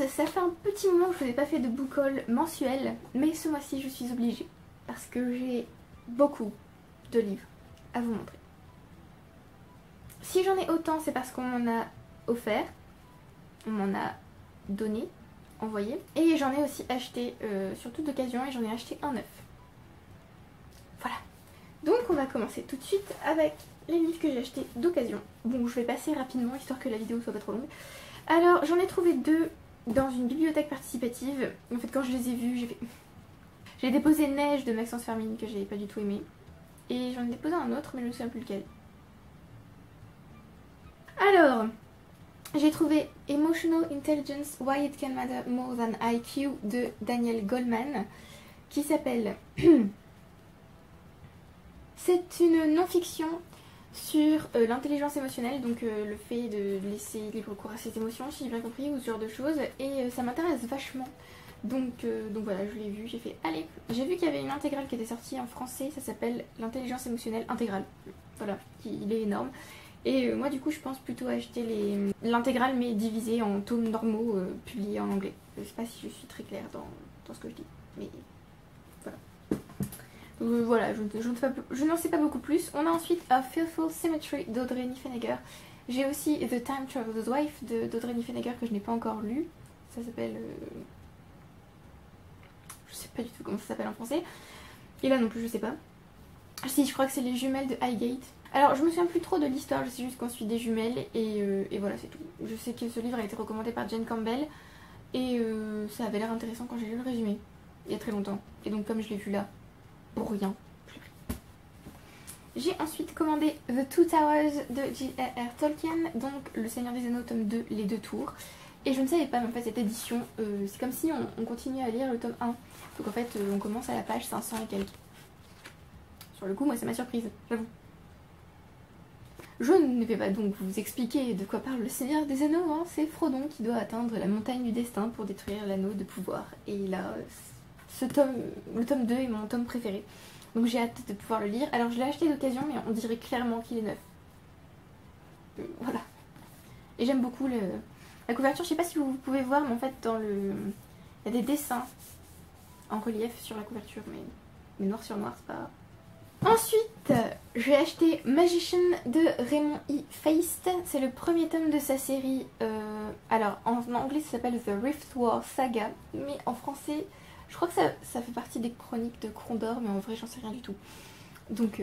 ça fait un petit moment que je n'ai pas fait de book haul mensuel, mais ce mois-ci je suis obligée parce que j'ai beaucoup de livres à vous montrer. Si j'en ai autant, c'est parce qu'on m'en a offert, on m'en a donné, envoyé, et j'en ai aussi acheté sur toute occasion et j'en ai acheté un neuf. Voilà. Donc on va commencer tout de suite avec les livres que j'ai achetés d'occasion. Bon, je vais passer rapidement histoire que la vidéo soit pas trop longue. Alors j'en ai trouvé deux dans une bibliothèque participative. En fait quand je les ai vus, j'ai déposé Neige de Maxence Fermine que j'ai pas du tout aimé. Et j'en ai déposé un autre mais je ne me souviens plus lequel. Alors, j'ai trouvé Emotional Intelligence, Why It Can Matter More Than IQ de Daniel Goleman qui s'appelle... C'est une non-fiction sur l'intelligence émotionnelle, donc le fait de laisser libre cours à ses émotions, si j'ai bien compris, ou ce genre de choses, et ça m'intéresse vachement. Donc voilà, je l'ai vu, j'ai fait allez. J'ai vu qu'il y avait une intégrale qui était sortie en français, ça s'appelle l'intelligence émotionnelle intégrale. Voilà, il est énorme. Et moi du coup je pense plutôt acheter l'intégrale mais divisée en tomes normaux publiés en anglais. Je sais pas si je suis très claire dans ce que je dis, mais voilà. Voilà, je n'en sais pas beaucoup plus. On a ensuite A Fearful Symmetry d'Audrey Niffenegger. J'ai aussi The Time Traveler's Wife d'Audrey Niffenegger que je n'ai pas encore lu. Ça s'appelle... je sais pas du tout comment ça s'appelle en français. Et là non plus je sais pas. Si, je crois que c'est les jumelles de Highgate. Alors je me souviens plus trop de l'histoire, je sais juste qu'on suit des jumelles et voilà c'est tout. Je sais que ce livre a été recommandé par Jane Campbell et ça avait l'air intéressant quand j'ai lu le résumé, il y a très longtemps. Et donc comme je l'ai vu là, pour rien, je l'ai pris. J'ai ensuite commandé The Two Towers de J.R.R. Tolkien, donc Le Seigneur des Anneaux tome 2, les deux tours. Et je ne savais pas, mais en fait cette édition, c'est comme si on continuait à lire le tome 1. Donc en fait on commence à la page 500 et quelques. Sur le coup moi c'est ma surprise, j'avoue. Je ne vais pas donc vous expliquer de quoi parle le Seigneur des Anneaux, hein. C'est Frodon qui doit atteindre la montagne du destin pour détruire l'anneau de pouvoir. Et là, le tome 2 est mon tome préféré. Donc j'ai hâte de pouvoir le lire. Alors je l'ai acheté d'occasion mais on dirait clairement qu'il est neuf. Voilà. Et j'aime beaucoup la couverture, je sais pas si vous pouvez voir mais en fait il y a des dessins en relief sur la couverture mais noir sur noir c'est pas... Ensuite, j'ai acheté Magician de Raymond E. Feist. C'est le premier tome de sa série. Alors, en anglais, ça s'appelle The Rift War Saga. Mais en français, je crois que ça fait partie des chroniques de Crondor. Mais en vrai, j'en sais rien du tout. Donc,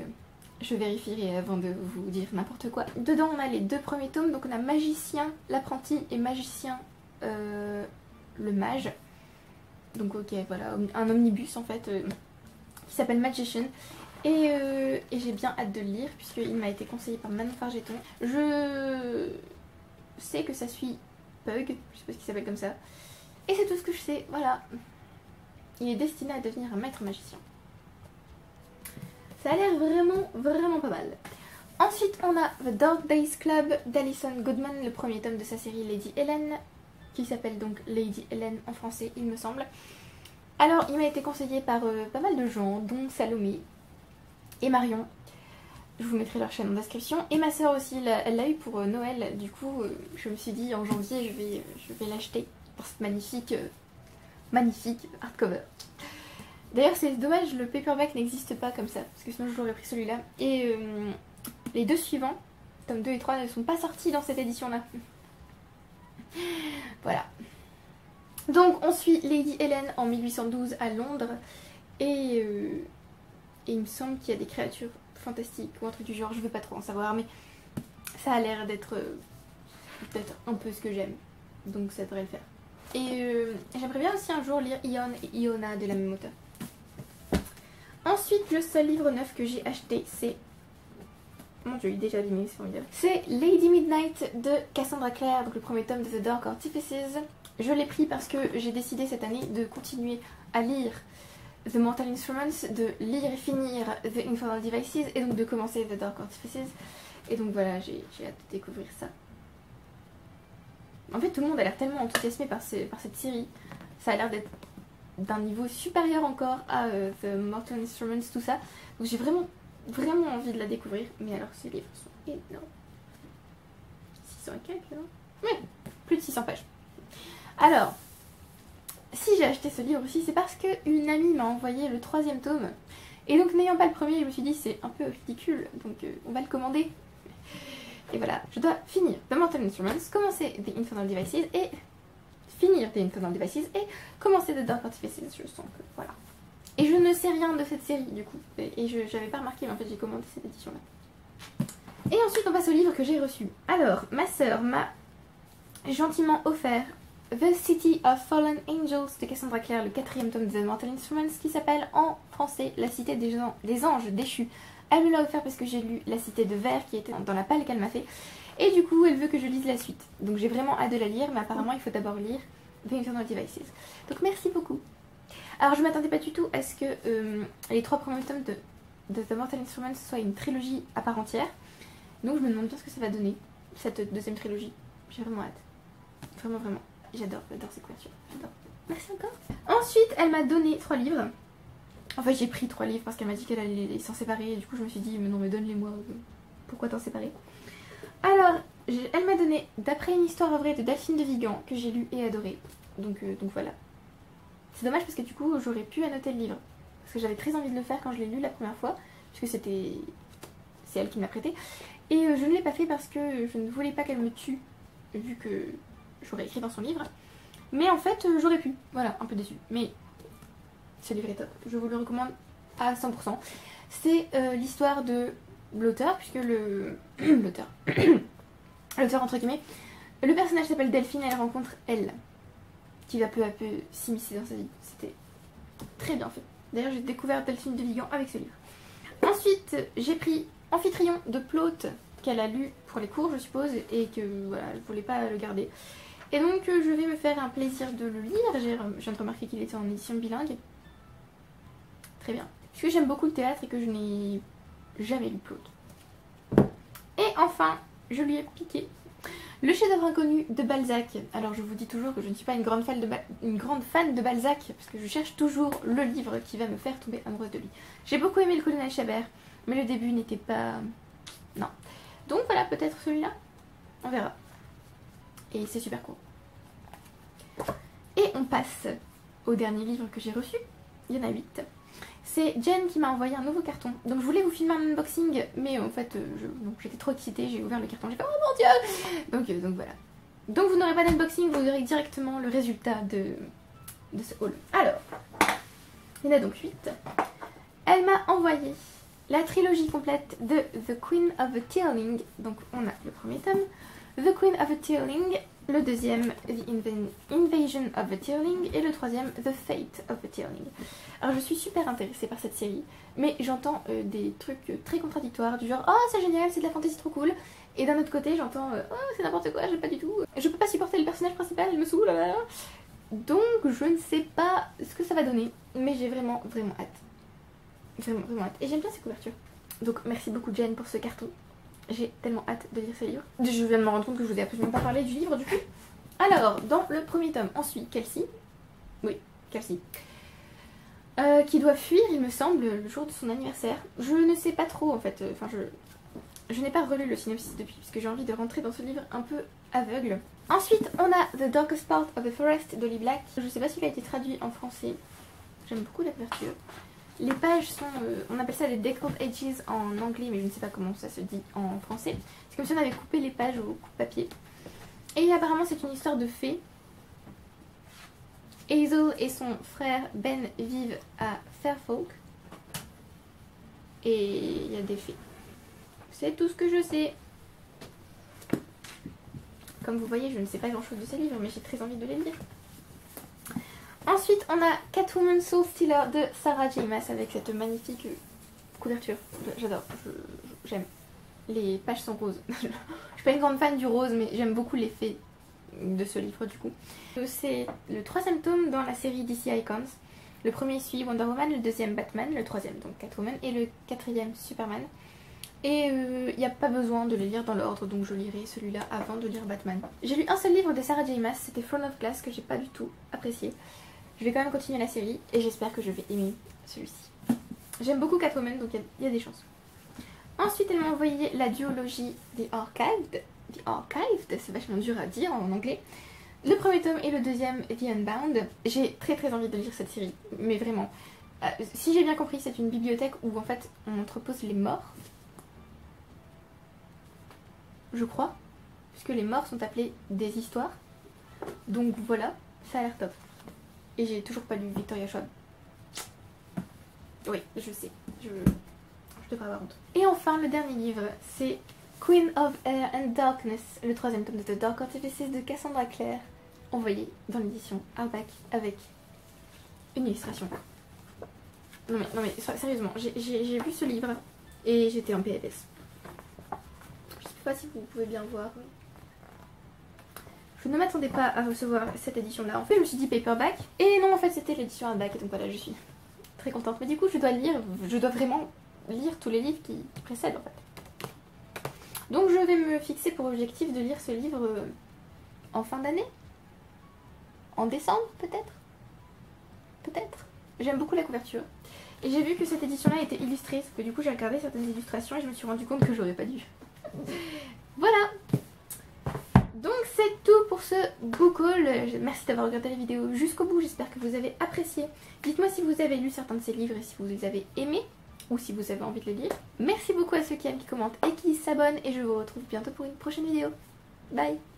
je vérifierai avant de vous dire n'importe quoi. Dedans, on a les deux premiers tomes. Donc, on a Magicien, l'apprenti et Magicien, le mage. Donc, ok, voilà. Un omnibus, en fait, qui s'appelle Magician. Et j'ai bien hâte de le lire puisqu'il m'a été conseillé par Manon Fargeton. Je sais que ça suit Pug, je sais pas ce qu'il s'appelle comme ça. Et c'est tout ce que je sais, voilà. Il est destiné à devenir un maître magicien. Ça a l'air vraiment pas mal. Ensuite on a The Dark Days Club d'Alison Goodman, le premier tome de sa série Lady Helen, qui s'appelle donc Lady Helen en français il me semble. Alors il m'a été conseillé par pas mal de gens, dont Salomé et Marion, je vous mettrai leur chaîne en description, et ma soeur aussi, elle l'a eu pour Noël, du coup je me suis dit en janvier je vais l'acheter pour cette magnifique hardcover. D'ailleurs c'est dommage, le paperback n'existe pas comme ça, parce que sinon je l'aurais pris celui-là, et les deux suivants, tome 2 et 3, ne sont pas sortis dans cette édition là. Voilà. Donc on suit Lady Helen en 1812 à Londres, et il me semble qu'il y a des créatures fantastiques ou un truc du genre, je veux pas trop en savoir, mais ça a l'air d'être peut-être un peu ce que j'aime, donc ça devrait le faire. Et j'aimerais bien aussi un jour lire Ion et Iona de la même auteur. Ensuite, le seul livre neuf que j'ai acheté, c'est... Mon dieu, il est déjà abîmé, c'est formidable. C'est Lady Midnight de Cassandra Clare, donc le premier tome de The Dark Artifices. Je l'ai pris parce que j'ai décidé cette année de continuer à lire The Mortal Instruments, de lire et finir The Infernal Devices et donc de commencer The Dark Artifices. Et donc voilà, j'ai hâte de découvrir ça. En fait tout le monde a l'air tellement enthousiasmé par cette série. Ça a l'air d'être d'un niveau supérieur encore à The Mortal Instruments, tout ça. Donc j'ai vraiment envie de la découvrir. Mais alors ces livres sont énormes. 600 et quelques, non? Oui, plus de 600 pages. Alors, si j'ai acheté ce livre aussi, c'est parce qu'une amie m'a envoyé le 3e tome. Et donc n'ayant pas le premier, je me suis dit c'est un peu ridicule, donc on va le commander. Et voilà, je dois finir The Mortal Instruments, commencer The Infernal Devices et finir The Infernal Devices et commencer The Dark Artifices. Je sens que voilà. Et je ne sais rien de cette série du coup. Et j'avais pas remarqué, mais en fait j'ai commandé cette édition là. Et ensuite on passe au livre que j'ai reçu. Alors, ma sœur m'a gentiment offert The City of Fallen Angels de Cassandra Clare, le 4e tome de The Mortal Instruments, qui s'appelle en français La Cité des Anges Déchus. Elle me l'a offert parce que j'ai lu La Cité de Verre qui était dans la palle qu'elle m'a fait. Et du coup elle veut que je lise la suite. Donc j'ai vraiment hâte de la lire, mais apparemment il faut d'abord lire The Infernal Devices. Donc merci beaucoup. Alors je m'attendais pas du tout à ce que les 3 premiers tomes de The Mortal Instruments soient une trilogie à part entière. Donc je me demande bien ce que ça va donner, cette 2e trilogie. J'ai vraiment hâte. Vraiment, vraiment. J'adore ces couvertures. J'adore. Merci encore. Ensuite, elle m'a donné 3 livres. En fait, j'ai pris 3 livres parce qu'elle m'a dit qu'elle allait s'en séparer. Et du coup, je me suis dit, mais non, mais donne-les-moi. Pourquoi t'en séparer? Alors, elle m'a donné D'après une histoire vraie de Delphine de Vigan, que j'ai lu et adoré. Donc voilà. C'est dommage parce que du coup, j'aurais pu annoter le livre. Parce que j'avais très envie de le faire quand je l'ai lu la première fois. Puisque c'est elle qui me l'a prêté. Et je ne l'ai pas fait parce que je ne voulais pas qu'elle me tue. Vu que j'aurais écrit dans son livre. Mais en fait, j'aurais pu. Voilà, un peu déçue. Mais ce livre est top. Je vous le recommande à 100%. C'est l'histoire de l'auteur, puisque l'auteur entre guillemets, le personnage s'appelle Delphine, elle rencontre elle, qui va peu à peu s'immiscer dans sa vie. C'était très bien fait. D'ailleurs, j'ai découvert Delphine de Vigan avec ce livre. Ensuite, j'ai pris Amphitryon de Plaute, qu'elle a lu pour les cours, je suppose, et que voilà, je voulais pas le garder. Et donc, je vais me faire un plaisir de le lire. Je viens de remarquer qu'il était en édition bilingue. Très bien. Parce que j'aime beaucoup le théâtre et que je n'ai jamais lu Plaute. Et enfin, je lui ai piqué le chef-d'œuvre inconnu de Balzac. Alors, je vous dis toujours que je ne suis pas une grande fan de Balzac, parce que je cherche toujours le livre qui va me faire tomber amoureuse de lui. J'ai beaucoup aimé le colonel Chabert, mais le début n'était pas... Non. Donc voilà, peut-être celui-là. On verra. Et c'est super cool. Et on passe au dernier livre que j'ai reçu. Il y en a 8. C'est Jen qui m'a envoyé un nouveau carton. Donc je voulais vous filmer un unboxing, mais en fait j'étais trop excitée, j'ai ouvert le carton, j'ai fait oh mon dieu. Donc voilà. Donc vous n'aurez pas d'unboxing, vous aurez directement le résultat de ce haul. Alors, il y en a donc 8. Elle m'a envoyé la trilogie complète de The Queen of the Tearling. Donc on a le premier tome, The Queen of the Tearling, le deuxième The Invasion of the Tearling et le troisième The Fate of the Tearling. Alors je suis super intéressée par cette série, mais j'entends des trucs très contradictoires du genre oh c'est génial, c'est de la fantasy trop cool, et d'un autre côté j'entends oh c'est n'importe quoi, j'aime pas du tout, je peux pas supporter le personnage principal, il me saoule, là. Donc je ne sais pas ce que ça va donner, mais j'ai vraiment hâte. Vraiment hâte. Et j'aime bien ces couvertures. Donc merci beaucoup Jen pour ce carton. J'ai tellement hâte de lire ce livre. Je viens de me rendre compte que je vous ai absolument pas parlé du livre du coup. Alors, dans le premier tome, on suit Kelsey. Oui, Kelsey. Qui doit fuir, il me semble, le jour de son anniversaire. Je ne sais pas trop en fait. Enfin, je n'ai pas relu le synopsis depuis, parce que j'ai envie de rentrer dans ce livre un peu aveugle. Ensuite, on a The Darkest Part of the Forest d'Holly Black. Je sais pas s'il a été traduit en français. J'aime beaucoup la couverture. Les pages sont, on appelle ça des Deckled Edges en anglais, mais je ne sais pas comment ça se dit en français. C'est comme si on avait coupé les pages au coupe-papier. Et apparemment c'est une histoire de fées. Hazel et son frère Ben vivent à Fairfolk. Et il y a des fées. C'est tout ce que je sais. Comme vous voyez, je ne sais pas grand chose de ces livres, mais j'ai très envie de les lire. Ensuite, on a Catwoman Soul Stealer de Sarah J. Maas avec cette magnifique couverture. J'adore, j'aime. Les pages sont roses. Je suis pas une grande fan du rose, mais j'aime beaucoup l'effet de ce livre du coup. C'est le 3e tome dans la série DC Icons. Le premier suit Wonder Woman, le deuxième Batman, le troisième donc Catwoman et le quatrième Superman. Et il n'y a pas besoin de les lire dans l'ordre, donc je lirai celui-là avant de lire Batman. J'ai lu un seul livre de Sarah J. Maas, c'était Throne of Glass, que j'ai pas du tout apprécié. Je vais quand même continuer la série et j'espère que je vais aimer celui-ci. J'aime beaucoup Catwoman, donc il y a des chances. Ensuite, elle m'a envoyé la duologie The Archived, c'est vachement dur à dire en anglais, le premier tome et le deuxième, The Unbound. J'ai très envie de lire cette série, mais vraiment. Si j'ai bien compris, c'est une bibliothèque où en fait on entrepose les morts. Je crois. Puisque les morts sont appelés des histoires. Donc voilà, ça a l'air top. Et j'ai toujours pas lu Victoria Schwab. Oui, je sais. Je devrais avoir honte. Et enfin, le dernier livre, c'est Queen of Air and Darkness, le troisième tome de The Dark Artifices de Cassandra Clare, envoyé dans l'édition hardback avec une illustration. Non mais sérieusement, j'ai vu ce livre et j'étais en PLS. Je sais pas si vous pouvez bien voir. Je ne m'attendais pas à recevoir cette édition-là. En fait, je me suis dit paperback. Et non, en fait, c'était l'édition hardback. Et donc voilà, je suis très contente. Mais du coup, je dois vraiment lire tous les livres qui précèdent, en fait. Donc, je vais me fixer pour objectif de lire ce livre en fin d'année. En décembre, peut-être. Peut-être. J'aime beaucoup la couverture. Et j'ai vu que cette édition-là était illustrée. Parce que du coup, j'ai regardé certaines illustrations et je me suis rendu compte que j'aurais pas dû. Voilà. Donc c'est tout pour ce book haul. Merci d'avoir regardé la vidéo jusqu'au bout, j'espère que vous avez apprécié. Dites-moi si vous avez lu certains de ces livres et si vous les avez aimés ou si vous avez envie de les lire. Merci beaucoup à ceux qui aiment, qui commentent et qui s'abonnent et je vous retrouve bientôt pour une prochaine vidéo. Bye.